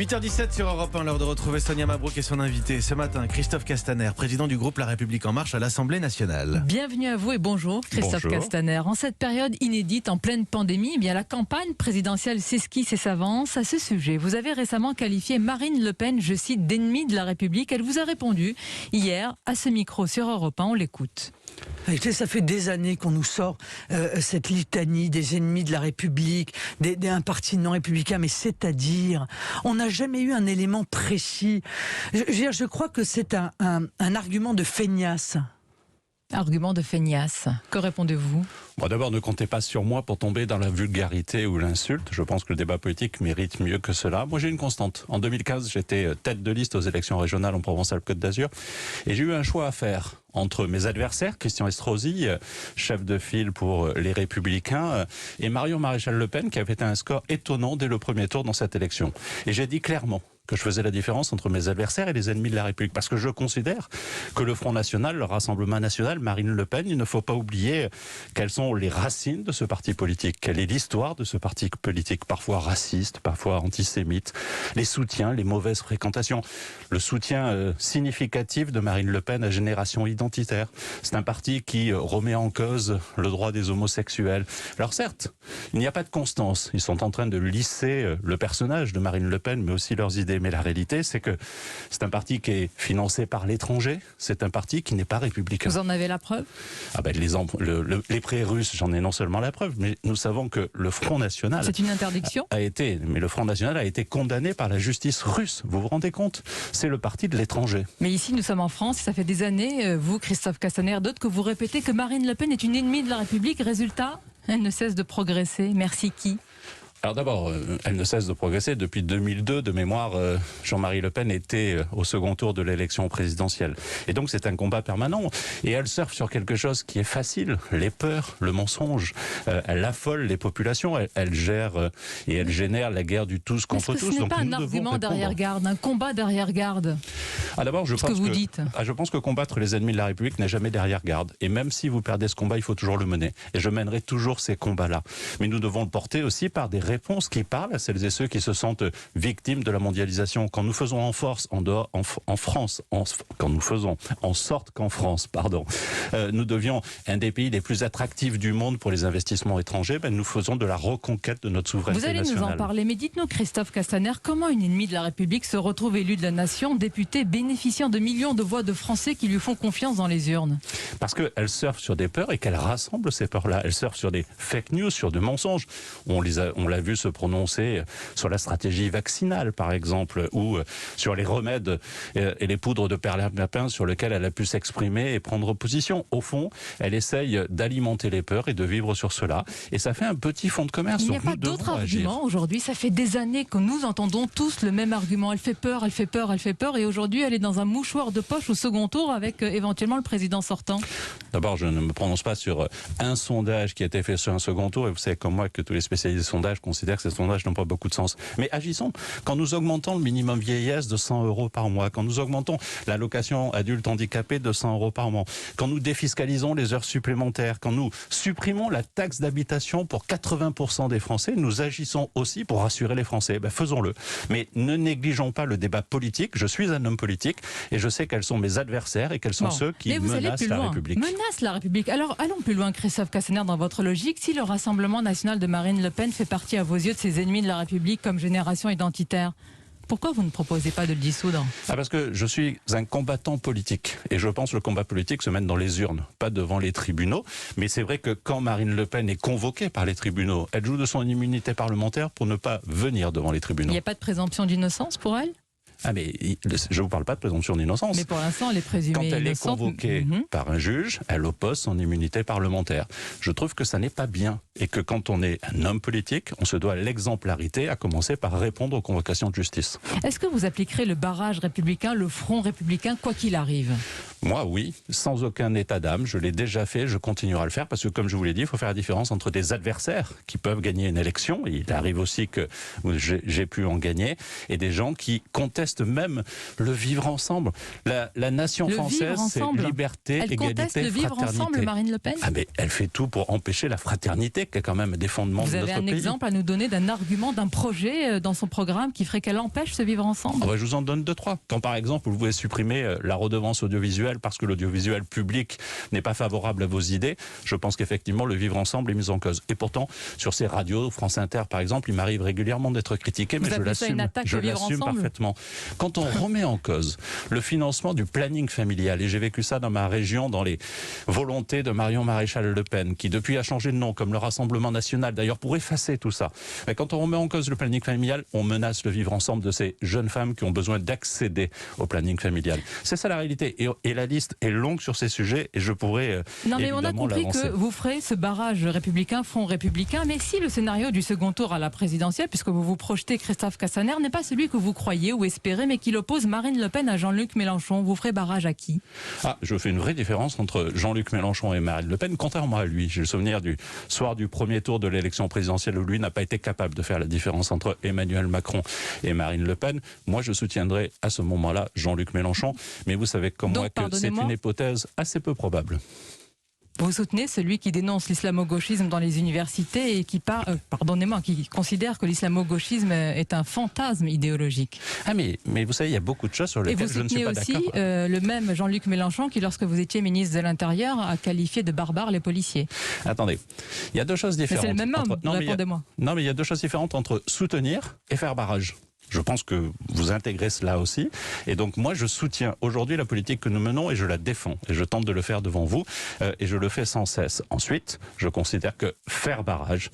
8h17 sur Europe 1, l'heure de retrouver Sonia Mabrouk et son invité. Ce matin, Christophe Castaner, président du groupe La République En Marche à l'Assemblée nationale. Bienvenue à vous et bonjour Christophe Castaner. En cette période inédite, en pleine pandémie, la campagne présidentielle s'esquisse et s'avance. À ce sujet, vous avez récemment qualifié Marine Le Pen, je cite, d'ennemie de la République. Elle vous a répondu hier à ce micro sur Europe 1. On l'écoute. Ça fait des années qu'on nous sort cette litanie des ennemis de la République, d'un parti non républicain, mais c'est-à-dire, on n'a jamais eu un élément précis. Je crois que c'est un argument de feignasse. Argument de feignasse. Que répondez-vous ? Bon, d'abord, ne comptez pas sur moi pour tomber dans la vulgarité ou l'insulte. Je pense que le débat politique mérite mieux que cela. Moi, j'ai une constante. En 2015, j'étais tête de liste aux élections régionales en Provence-Alpes-Côte d'Azur. Et j'ai eu un choix à faire entre mes adversaires, Christian Estrosi, chef de file pour les Républicains, et Marion Maréchal Le Pen, qui avait fait un score étonnant dès le premier tour dans cette élection. Et j'ai dit clairement que je faisais la différence entre mes adversaires et les ennemis de la République. Parce que je considère que le Front National, le Rassemblement National, Marine Le Pen, il ne faut pas oublier quelles sont les racines de ce parti politique, quelle est l'histoire de ce parti politique, parfois raciste, parfois antisémite, les soutiens, les mauvaises fréquentations, le soutien significatif de Marine Le Pen à Génération Identitaire. C'est un parti qui remet en cause le droit des homosexuels. Alors certes, il n'y a pas de constance. Ils sont en train de lisser le personnage de Marine Le Pen, mais aussi leurs idées. Mais la réalité, c'est que c'est un parti qui est financé par l'étranger. C'est un parti qui n'est pas républicain. Vous en avez la preuve ? Les prêts russes, j'en ai non seulement la preuve, mais nous savons que le Front National... C'est une interdiction ? Mais le Front National a été condamné par la justice russe. Vous vous rendez compte ? C'est le parti de l'étranger. Mais ici, nous sommes en France. Ça fait des années, vous, Christophe Castaner, d'autres, que vous répétez que Marine Le Pen est une ennemie de la République. Résultat, elle ne cesse de progresser. Merci qui ? Alors d'abord, elle ne cesse de progresser. Depuis 2002, de mémoire, Jean-Marie Le Pen était au second tour de l'élection présidentielle. Et donc c'est un combat permanent. Et elle surfe sur quelque chose qui est facile, les peurs, le mensonge. Elle affole les populations, elle gère et elle génère la guerre du tous contre tous. Ce n'est pas un argument d'arrière-garde, un combat d'arrière-garde. D'abord, je pense que combattre les ennemis de la République n'est jamais d'arrière-garde. Et même si vous perdez ce combat, il faut toujours le mener. Et je mènerai toujours ces combats-là. Mais nous devons le porter aussi par des réponses qui parlent à celles et ceux qui se sentent victimes de la mondialisation. Quand nous faisons en sorte qu'en France, nous devions un des pays les plus attractifs du monde pour les investissements étrangers, nous faisons de la reconquête de notre souveraineté nationale. Vous allez nous en parler, mais dites-nous, Christophe Castaner, comment une ennemie de la République se retrouve élue de la nation, députée bénéficiant de millions de voix de Français qui lui font confiance dans les urnes ? Parce qu'elle surfe sur des peurs et qu'elle rassemble ces peurs-là. Elle surfe sur des fake news, sur des mensonges. On l'a vu se prononcer sur la stratégie vaccinale, par exemple, ou sur les remèdes et les poudres de perlimpinpin sur lesquelles elle a pu s'exprimer et prendre position. Au fond, elle essaye d'alimenter les peurs et de vivre sur cela. Et ça fait un petit fonds de commerce. Il n'y a pas d'autre argument aujourd'hui. Ça fait des années que nous entendons tous le même argument. Elle fait peur, elle fait peur, elle fait peur. Et aujourd'hui, elle est dans un mouchoir de poche au second tour avec éventuellement le président sortant. D'abord, je ne me prononce pas sur un sondage qui a été fait sur un second tour. Et vous savez comme moi que tous les spécialistes des sondages considèrent que ces sondages n'ont pas beaucoup de sens. Mais agissons. Quand nous augmentons le minimum vieillesse de 100 € par mois, quand nous augmentons l'allocation adulte handicapé de 100 € par mois, quand nous défiscalisons les heures supplémentaires, quand nous supprimons la taxe d'habitation pour 80% des Français, nous agissons aussi pour rassurer les Français. Faisons-le. Mais ne négligeons pas le débat politique. Je suis un homme politique et je sais quels sont mes adversaires et quels sont ceux qui menacent la République. Menacent la République. Alors allons plus loin, Christophe Castaner, dans votre logique. Si le Rassemblement National de Marine Le Pen fait partie à vos yeux de ces ennemis de la République comme Génération Identitaire, pourquoi vous ne proposez pas de le dissoudre ? Parce que je suis un combattant politique. Et je pense que le combat politique se mène dans les urnes, pas devant les tribunaux. Mais c'est vrai que quand Marine Le Pen est convoquée par les tribunaux, elle joue de son immunité parlementaire pour ne pas venir devant les tribunaux. Il n'y a pas de présomption d'innocence pour elle ? Mais je ne vous parle pas de présomption d'innocence. Mais pour l'instant, elle est présumée innocente. Quand elle est convoquée par un juge, elle oppose son immunité parlementaire. Je trouve que ça n'est pas bien. Et que quand on est un homme politique, on se doit à l'exemplarité, à commencer par répondre aux convocations de justice. Est-ce que vous appliquerez le barrage républicain, le front républicain, quoi qu'il arrive ? Moi, oui, sans aucun état d'âme. Je l'ai déjà fait, je continuerai à le faire parce que, comme je vous l'ai dit, il faut faire la différence entre des adversaires qui peuvent gagner une élection. Il arrive aussi que j'ai pu en gagner, et des gens qui contestent même le vivre ensemble. La nation française, c'est liberté, égalité, fraternité. Elle conteste le vivre ensemble, Marine Le Pen ? Ah, mais elle fait tout pour empêcher la fraternité, qui est quand même des fondements de notre pays. Vous avez un exemple à nous donner d'un argument, d'un projet dans son programme qui ferait qu'elle empêche ce vivre ensemble ? Je vous en donne 2-3. Quand par exemple, vous voulez supprimer la redevance audiovisuelle parce que l'audiovisuel public n'est pas favorable à vos idées, je pense qu'effectivement le vivre ensemble est mis en cause. Et pourtant, sur ces radios, France Inter par exemple, il m'arrive régulièrement d'être critiqué, mais je l'assume parfaitement. Quand on remet en cause le financement du planning familial, et j'ai vécu ça dans ma région, dans les volontés de Marion Maréchal Le Pen, qui depuis a changé de nom, comme le Rassemblement National, d'ailleurs pour effacer tout ça. Mais quand on remet en cause le planning familial, on menace le vivre ensemble de ces jeunes femmes qui ont besoin d'accéder au planning familial. C'est ça la réalité. Et la liste est longue sur ces sujets, et je pourrais Non, mais on a compris que vous ferez ce barrage républicain, front républicain, mais si le scénario du second tour à la présidentielle, puisque vous vous projetez Christophe Castaner, n'est pas celui que vous croyez ou espérez, mais qu'il oppose Marine Le Pen à Jean-Luc Mélenchon, vous ferez barrage à qui ? Je fais une vraie différence entre Jean-Luc Mélenchon et Marine Le Pen, contrairement à lui. J'ai le souvenir du soir du premier tour de l'élection présidentielle où lui n'a pas été capable de faire la différence entre Emmanuel Macron et Marine Le Pen. Moi, je soutiendrai à ce moment-là Jean-Luc Mélenchon, mais vous savez comme moi que c'est une hypothèse assez peu probable. Vous soutenez celui qui dénonce l'islamo-gauchisme dans les universités et qui considère que l'islamo-gauchisme est un fantasme idéologique. Mais vous savez, il y a beaucoup de choses sur lesquelles je ne suis pas d'accord. Et vous soutenez aussi le même Jean-Luc Mélenchon qui, lorsque vous étiez ministre de l'Intérieur, a qualifié de barbares les policiers. Attendez, il y a deux choses différentes. Mais c'est le même homme, répondez-moi. Non, mais il y a deux choses différentes entre soutenir et faire barrage. Je pense que vous intégrez cela aussi. Et donc moi, je soutiens aujourd'hui la politique que nous menons et je la défends. Et je tente de le faire devant vous et je le fais sans cesse. Ensuite, je considère que faire barrage,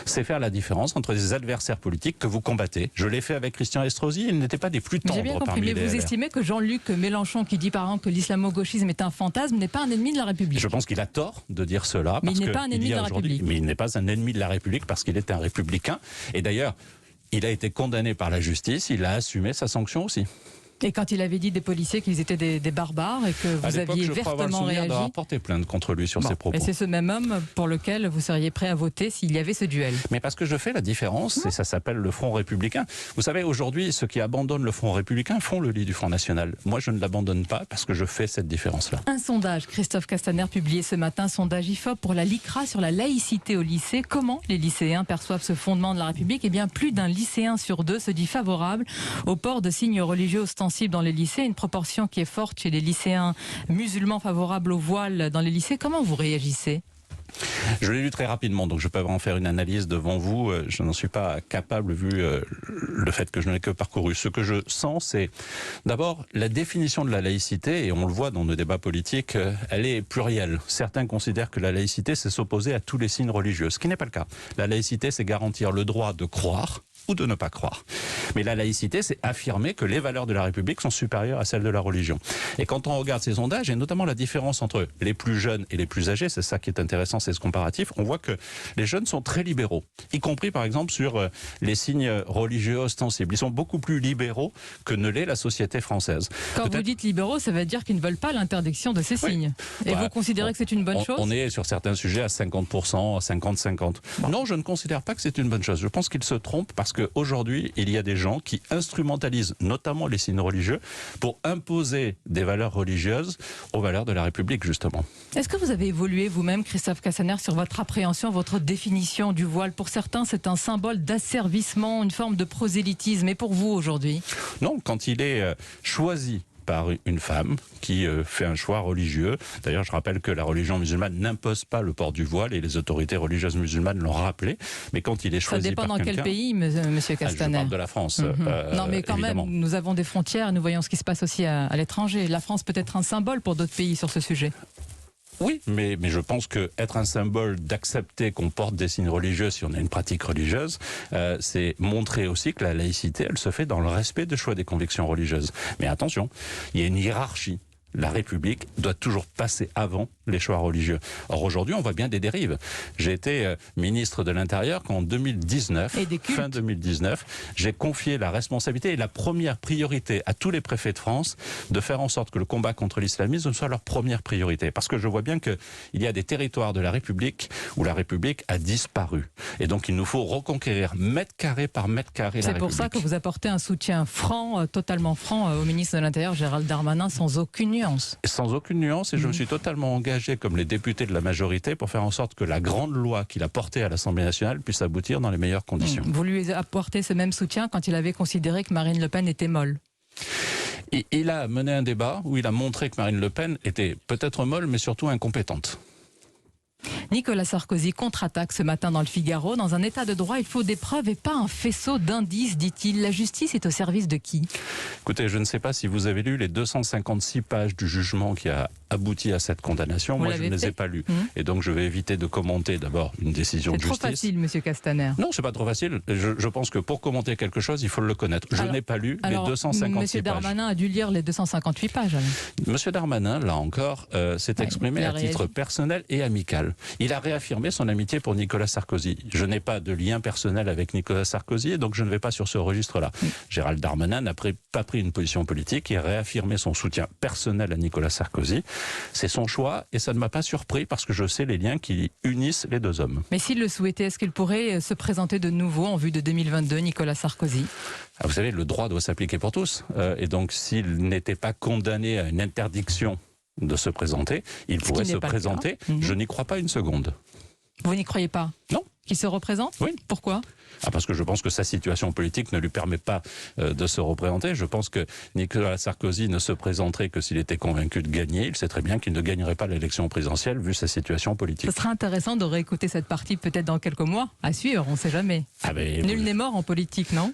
c'est faire la différence entre des adversaires politiques que vous combattez. Je l'ai fait avec Christian Estrosi, il n'était pas des plus tendres. J'ai bien compris, mais vous estimez que Jean-Luc Mélenchon, qui dit par exemple que l'islamo-gauchisme est un fantasme, n'est pas un ennemi de la République ? Je pense qu'il a tort de dire cela. Mais il n'est pas un ennemi de la République. Mais il n'est pas un ennemi de la République parce qu'il est un républicain. Et d'ailleurs, il a été condamné par la justice, il a assumé sa sanction aussi. Et quand il avait dit des policiers qu'ils étaient des barbares et que vous aviez vertement réagi. d'avoir porté plainte contre lui sur ses propos. Et c'est ce même homme pour lequel vous seriez prêt à voter s'il y avait ce duel. Mais parce que je fais la différence, et ça s'appelle le Front républicain. Vous savez, aujourd'hui, ceux qui abandonnent le Front républicain font le lit du Front national. Moi, je ne l'abandonne pas parce que je fais cette différence-là. Un sondage, Christophe Castaner, publié ce matin, sondage IFOP pour la LICRA sur la laïcité au lycée. Comment les lycéens perçoivent ce fondement de la République ? Eh bien, plus d'un lycéen sur deux se dit favorable au port de signes religieux ostensibles dans les lycées, une proportion qui est forte chez les lycéens musulmans favorables au voile dans les lycées. Comment vous réagissez ? Je l'ai lu très rapidement, donc je peux en faire une analyse devant vous. Je n'en suis pas capable vu le fait que je n'ai que parcouru. Ce que je sens, c'est d'abord la définition de la laïcité, et on le voit dans nos débats politiques, elle est plurielle. Certains considèrent que la laïcité, c'est s'opposer à tous les signes religieux, ce qui n'est pas le cas. La laïcité, c'est garantir le droit de croire ou de ne pas croire. Mais la laïcité, c'est affirmer que les valeurs de la République sont supérieures à celles de la religion. Et quand on regarde ces sondages, et notamment la différence entre les plus jeunes et les plus âgés, c'est ça qui est intéressant, c'est ce comparatif, on voit que les jeunes sont très libéraux, y compris par exemple sur les signes religieux ostensibles. Ils sont beaucoup plus libéraux que ne l'est la société française. Quand vous dites libéraux, ça veut dire qu'ils ne veulent pas l'interdiction de ces signes. Et vous considérez que c'est une bonne chose ? On est sur certains sujets à 50%, à 50-50. Non, je ne considère pas que c'est une bonne chose. Je pense qu'ils se trompent parce qu'aujourd'hui, il y a des gens qui instrumentalisent notamment les signes religieux pour imposer des valeurs religieuses aux valeurs de la République, justement. Est-ce que vous avez évolué vous-même, Christophe Castaner, sur votre appréhension, votre définition du voile ? Pour certains, c'est un symbole d'asservissement, une forme de prosélytisme. Et pour vous, aujourd'hui ? Non, quand il est choisi par une femme qui fait un choix religieux. D'ailleurs, je rappelle que la religion musulmane n'impose pas le port du voile et les autorités religieuses musulmanes l'ont rappelé. Mais quand il est choisi par quelqu'un... Ça dépend dans quel pays, monsieur Castaner. Je parle de la France. Non, mais quand évidemment. même, nous avons des frontières et nous voyons ce qui se passe aussi à l'étranger. La France peut être un symbole pour d'autres pays sur ce sujet. Oui, mais je pense qu'être un symbole d'accepter qu'on porte des signes religieux si on a une pratique religieuse, c'est montrer aussi que la laïcité, elle se fait dans le respect du choix des convictions religieuses. Mais attention, il y a une hiérarchie. La République doit toujours passer avant les choix religieux. Or aujourd'hui, on voit bien des dérives. J'ai été ministre de l'Intérieur quand en 2019, fin 2019, j'ai confié la responsabilité et la première priorité à tous les préfets de France de faire en sorte que le combat contre l'islamisme soit leur première priorité. Parce que je vois bien qu'il y a des territoires de la République où la République a disparu. Et donc il nous faut reconquérir mètre carré par mètre carré la République. C'est pour ça que vous apportez un soutien franc, totalement franc au ministre de l'Intérieur, Gérald Darmanin, sans aucune nuance. Sans aucune nuance, et je me suis totalement engagé comme les députés de la majorité pour faire en sorte que la grande loi qu'il a portée à l'Assemblée nationale puisse aboutir dans les meilleures conditions. Vous lui apportez ce même soutien quand il avait considéré que Marine Le Pen était molle. Il a mené un débat où il a montré que Marine Le Pen était peut-être molle, mais surtout incompétente. Nicolas Sarkozy contre-attaque ce matin dans le Figaro. Dans un état de droit, il faut des preuves et pas un faisceau d'indices, dit-il. La justice est au service de qui? Écoutez, je ne sais pas si vous avez lu les 256 pages du jugement qui a abouti à cette condamnation. Moi, je ne les ai pas lues. Et donc, je vais éviter de commenter d'abord une décision de justice. C'est trop facile, monsieur Castaner. Non, c'est pas trop facile. Je pense que pour commenter quelque chose, il faut le connaître. Je n'ai pas lu les 256 pages. Monsieur Darmanin a dû lire les 258 pages. Monsieur Darmanin, là encore, s'est exprimé à titre personnel et amical. Il a réaffirmé son amitié pour Nicolas Sarkozy. Je n'ai pas de lien personnel avec Nicolas Sarkozy, et donc je ne vais pas sur ce registre-là. Gérald Darmanin n'a pas pris une position politique et a réaffirmé son soutien personnel à Nicolas Sarkozy. C'est son choix et ça ne m'a pas surpris parce que je sais les liens qui unissent les deux hommes. Mais s'il le souhaitait, est-ce qu'il pourrait se présenter de nouveau en vue de 2022, Nicolas Sarkozy? Vous savez, le droit doit s'appliquer pour tous. Et donc s'il n'était pas condamné à une interdiction de se présenter, il pourrait se présenter. Je n'y crois pas une seconde. Vous n'y croyez pas? Non. Qu'il se représente? Oui. Pourquoi? Parce que je pense que sa situation politique ne lui permet pas de se représenter. Je pense que Nicolas Sarkozy ne se présenterait que s'il était convaincu de gagner. Il sait très bien qu'il ne gagnerait pas l'élection présidentielle vu sa situation politique. Ce sera intéressant de réécouter cette partie peut-être dans quelques mois. À suivre, on ne sait jamais. Nul n'est mort en politique, non?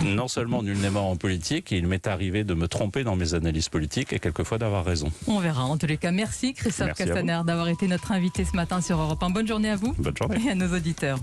Non seulement nul n'est mort en politique, il m'est arrivé de me tromper dans mes analyses politiques et quelquefois d'avoir raison. On verra. En tous les cas, merci Christophe Castaner d'avoir été notre invité ce matin sur Europe 1. Bonne journée à vous. Bonne journée. Et à nos auditeurs.